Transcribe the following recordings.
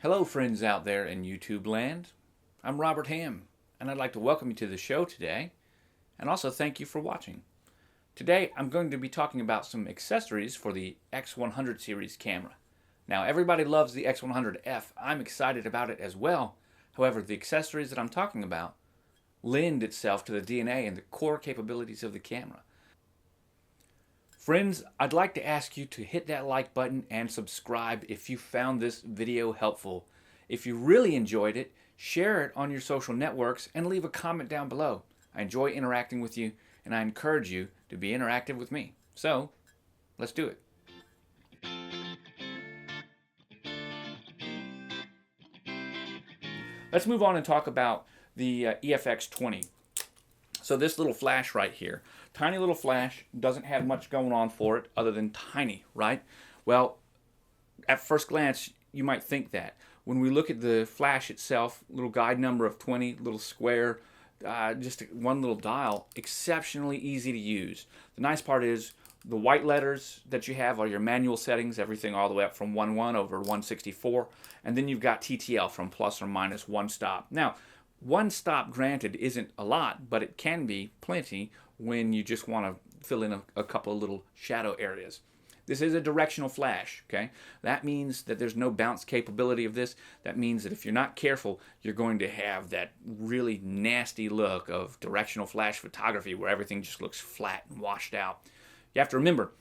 Hello, friends out there in YouTube land. I'm Robert Ham, and I'd like to welcome you to the show today, and also thank you for watching. Today, I'm going to be talking about some accessories for the X100 series camera. Now, everybody loves the X100f. I'm excited about it as well. However, the accessories that I'm talking about lend itself to the DNA and the core capabilities of the camera. Friends, I'd like to ask you to hit that like button and subscribe if you found this video helpful. If you really enjoyed it, share it on your social networks and leave a comment down below. I enjoy interacting with you, and I encourage you to be interactive with me. So, let's do it. Let's move on and talk about the EF-X20. So this little flash right here, tiny little flash, doesn't have much going on for it other than tiny, right? Well, at first glance, you might think that. When we look at the flash itself, little guide number of 20, little square, just one little dial, exceptionally easy to use. The nice part is the white letters that you have are your manual settings, everything all the way up from 1.1 over 164, and then you've got TTL from plus or minus one stop. Now, one stop, granted, isn't a lot, but it can be plenty when you just want to fill in a couple of little shadow areas. This is a directional flash, okay? That means that there's no bounce capability of this. That means that if you're not careful, you're going to have that really nasty look of directional flash photography where everything just looks flat and washed out. You have to remember,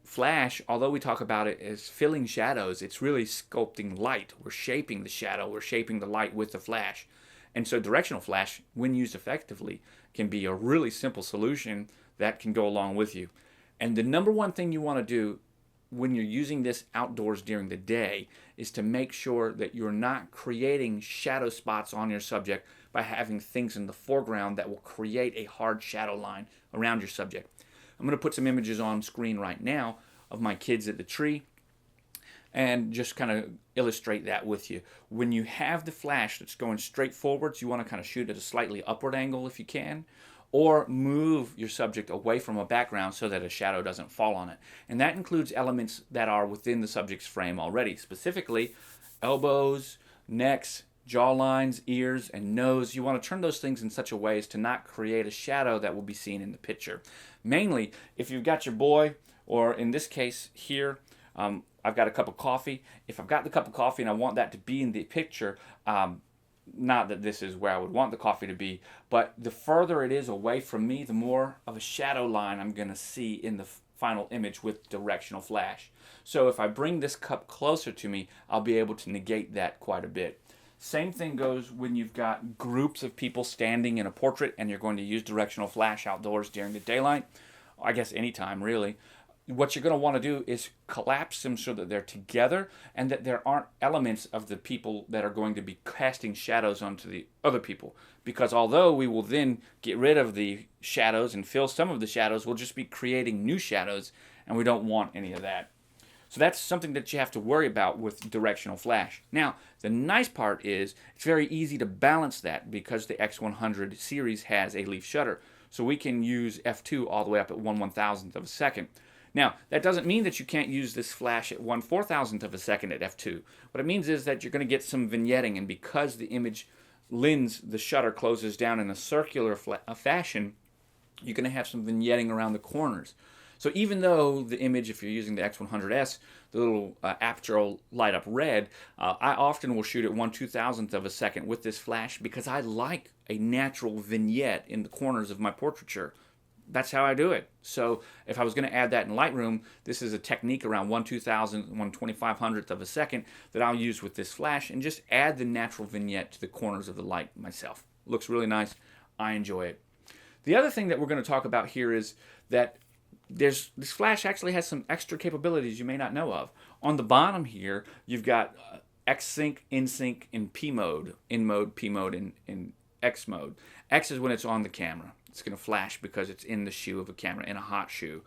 flash, although we talk about it as filling shadows, it's really sculpting light. We're shaping the shadow, we're shaping the light with the flash. And so directional flash, when used effectively, can be a really simple solution that can go along with you. And the number one thing you want to do when you're using this outdoors during the day is to make sure that you're not creating shadow spots on your subject by having things in the foreground that will create a hard shadow line around your subject. I'm going to put some images on screen right now of my kids at the tree and just kind of illustrate that with you. When you have the flash that's going straight forwards, you want to kind of shoot at a slightly upward angle if you can, or move your subject away from a background so that a shadow doesn't fall on it. And that includes elements that are within the subject's frame already, specifically elbows, necks, jaw lines, ears, and nose. You want to turn those things in such a way as to not create a shadow that will be seen in the picture. Mainly, if you've got your boy, or in this case here, I've got a cup of coffee. If I've got the cup of coffee and I want that to be in the picture, not that this is where I would want the coffee to be, but the further it is away from me, the more of a shadow line I'm going to see in the final image with directional flash. So if I bring this cup closer to me, I'll be able to negate that quite a bit. Same thing goes when you've got groups of people standing in a portrait and you're going to use directional flash outdoors during the daylight. I guess anytime, really. What you're going to want to do is collapse them so that they're together and that there aren't elements of the people that are going to be casting shadows onto the other people. Because although we will then get rid of the shadows and fill some of the shadows, we'll just be creating new shadows, and we don't want any of that. So that's something that you have to worry about with directional flash. Now, the nice part is it's very easy to balance that because the X100 series has a leaf shutter. So we can use f2 all the way up at 1/1000th of a second. Now, that doesn't mean that you can't use this flash at 1/4000th of a second at f2. What it means is that you're going to get some vignetting, and because the image lens, the shutter closes down in a circular fashion, you're going to have some vignetting around the corners. So even though the image, if you're using the X100S, the little aperture will light up red, I often will shoot at 1/2000th of a second with this flash because I like a natural vignette in the corners of my portraiture. That's how I do it. So if I was going to add that in Lightroom, this is a technique around 1/2000th, 1/2500th of a second that I'll use with this flash and just add the natural vignette to the corners of the light myself. Looks really nice. I enjoy it. The other thing that we're going to talk about here is that this flash actually has some extra capabilities you may not know of. On the bottom here, you've got X sync, in sync, and P mode, in mode, P mode, and X mode. X is when it's on the camera. It's going to flash because it's in the shoe of a camera, in a hot shoe.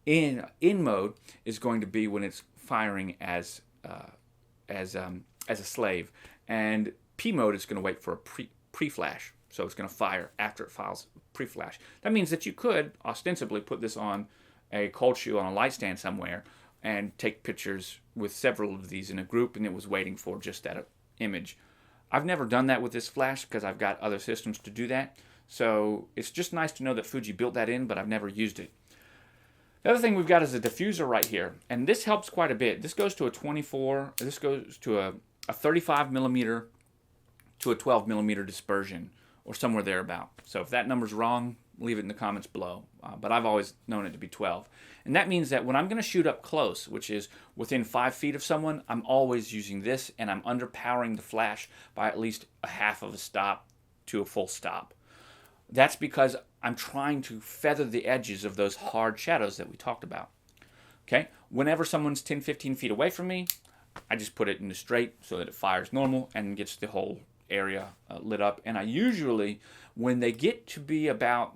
In mode is going to be when it's firing as a slave, and P mode is going to wait for a pre-flash. So it's going to fire after it files pre-flash. That means that you could ostensibly put this on a cold shoe on a light stand somewhere and take pictures with several of these in a group, and it was waiting for just that image. I've never done that with this flash because I've got other systems to do that. So it's just nice to know that Fuji built that in, but I've never used it. The other thing we've got is a diffuser right here, and this helps quite a bit. This goes to a 24, this goes to a 35 millimeter to a 12 millimeter dispersion, or somewhere thereabout. So if that number's wrong, leave it in the comments below. But I've always known it to be 12. And that means that when I'm going to shoot up close, which is within 5 feet of someone, I'm always using this, and I'm underpowering the flash by at least a half of a stop to a full stop. That's because I'm trying to feather the edges of those hard shadows that we talked about. Okay? Whenever someone's 10, 15 feet away from me, I just put it in the straight so that it fires normal and gets the whole area lit up. And I usually, when they get to be about,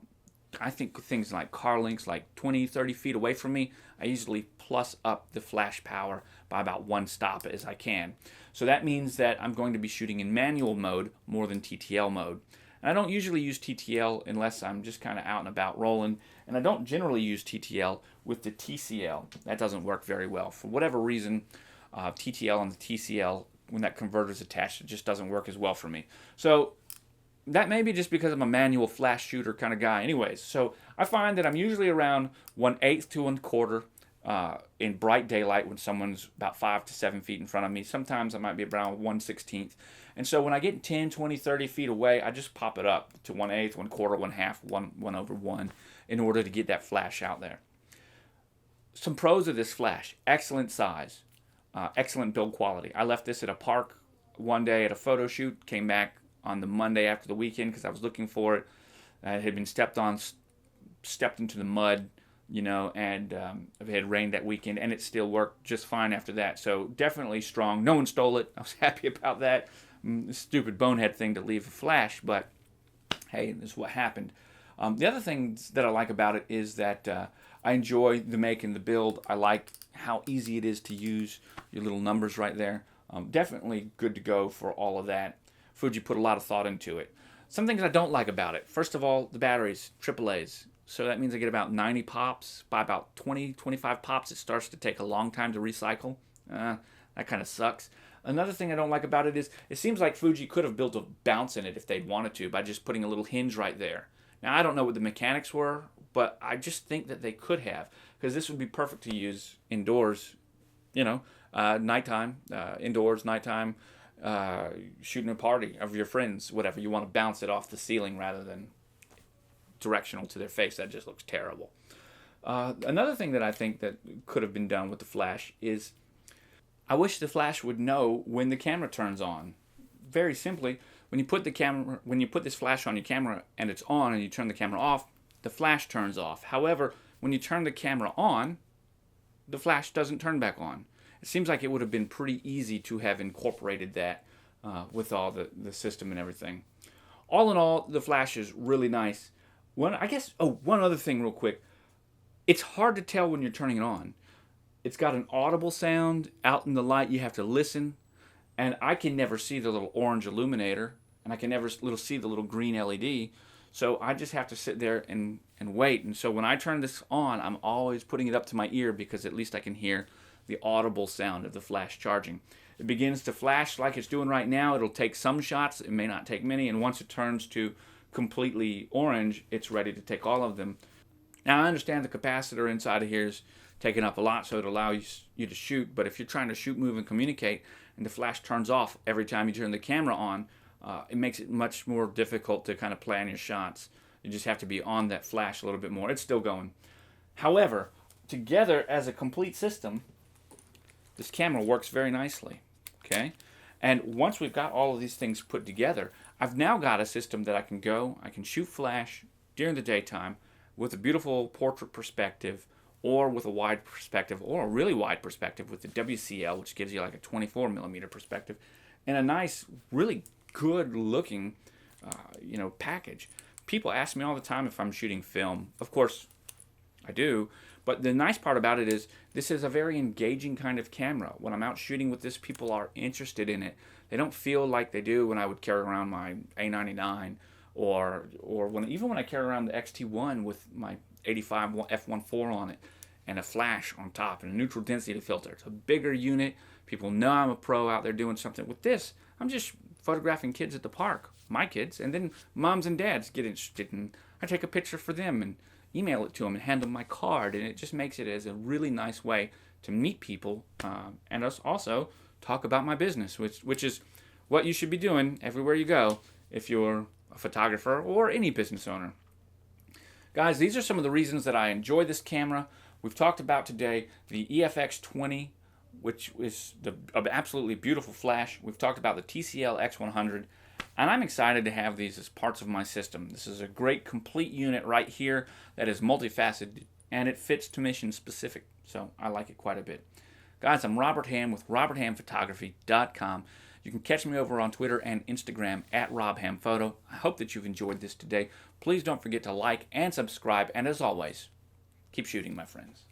I think things like car links, like 20, 30 feet away from me, I usually plus up the flash power by about 1 stop as I can. So that means that I'm going to be shooting in manual mode more than TTL mode. And I don't usually use TTL unless I'm just kind of out and about rolling. And I don't generally use TTL with the TCL. That doesn't work very well. For whatever reason, TTL and the TCL, when that converter's attached, it just doesn't work as well for me. So that may be just because I'm a manual flash shooter kind of guy anyways. So I find that I'm usually around 1/8 to 1/4 in bright daylight when someone's about 5 to 7 feet in front of me. Sometimes I might be around 1/16. And so when I get 10, 20, 30 feet away, I just pop it up to 1/8, 1/4, 1/2, 1/1 in order to get that flash out there. Some pros of this flash: excellent size, excellent build quality. I left this at a park one day at a photo shoot, came back on the Monday after the weekend because I was looking for it. It had been stepped into the mud, and it had rained that weekend, and it still worked just fine after that. So definitely strong. No one stole it. I was happy about that. Stupid bonehead thing to leave a flash, but hey, this is what happened. The other things that I like about it is that I enjoy the make and the build. I like how easy it is to use your little numbers right there. Definitely good to go for all of that. Fuji put a lot of thought into it. Some things I don't like about it: first of all, the batteries, AAAs. So that means I get about 90 pops. By about 20, 25 pops, it starts to take a long time to recycle. That kind of sucks. Another thing I don't like about it is it seems like Fuji could have built a bounce in it if they'd wanted to by just putting a little hinge right there. Now, I don't know what the mechanics were, but I just think that they could have, because this would be perfect to use indoors, nighttime, indoors, nighttime, shooting a party of your friends, whatever. You want to bounce it off the ceiling rather than directional to their face. That just looks terrible. Another thing that I think that could have been done with the flash is I wish the flash would know when the camera turns on. Very simply, when you put this flash on your camera and it's on and you turn the camera off, the flash turns off. However, when you turn the camera on, the flash doesn't turn back on. It seems like it would have been pretty easy to have incorporated that with all the system and everything. All in all, the flash is really nice. One other thing real quick. It's hard to tell when you're turning it on. It's got an audible sound. Out in the light, you have to listen. And I can never see the little orange illuminator. And I can never see the little green LED. So I just have to sit there and wait. And so when I turn this on, I'm always putting it up to my ear because at least I can hear the audible sound of the flash charging. It begins to flash like it's doing right now. It'll take some shots. It may not take many. And once it turns to completely orange, it's ready to take all of them. Now, I understand the capacitor inside of here is taking up a lot, so it allows you to shoot. But if you're trying to shoot, move, and communicate, and the flash turns off every time you turn the camera on, it makes it much more difficult to kind of plan your shots. You just have to be on that flash a little bit more. It's still going. However, together as a complete system, this camera works very nicely. Okay? And once we've got all of these things put together, I've now got a system that I can shoot flash during the daytime with a beautiful portrait perspective, or with a wide perspective, or a really wide perspective with the WCL, which gives you like a 24 millimeter perspective, and a nice, really good looking, package. People ask me all the time if I'm shooting film. Of course, I do. But the nice part about it is this is a very engaging kind of camera. When I'm out shooting with this, people are interested in it. They don't feel like they do when I would carry around my A99 or when I carry around the X-T1 with my 85 f1.4 on it. and a flash on top and a neutral density filter. It's a bigger unit. People know I'm a pro out there doing something. With this, I'm just photographing kids at the park, my kids, and then moms and dads get interested, and I take a picture for them and email it to them and hand them my card, and it just makes it as a really nice way to meet people and us also talk about my business, which is what you should be doing everywhere you go if you're a photographer or any business owner. Guys, these are some of the reasons that I enjoy this camera. We've talked about today the EF-X20, which is an absolutely beautiful flash. We've talked about the TCL X100, and I'm excited to have these as parts of my system. This is a great complete unit right here that is multifaceted, and it fits to mission specific, so I like it quite a bit. Guys, I'm Robert Ham with roberthamphotography.com. You can catch me over on Twitter and Instagram at RobHamPhoto. I hope that you've enjoyed this today. Please don't forget to like and subscribe, and as always, keep shooting, my friends.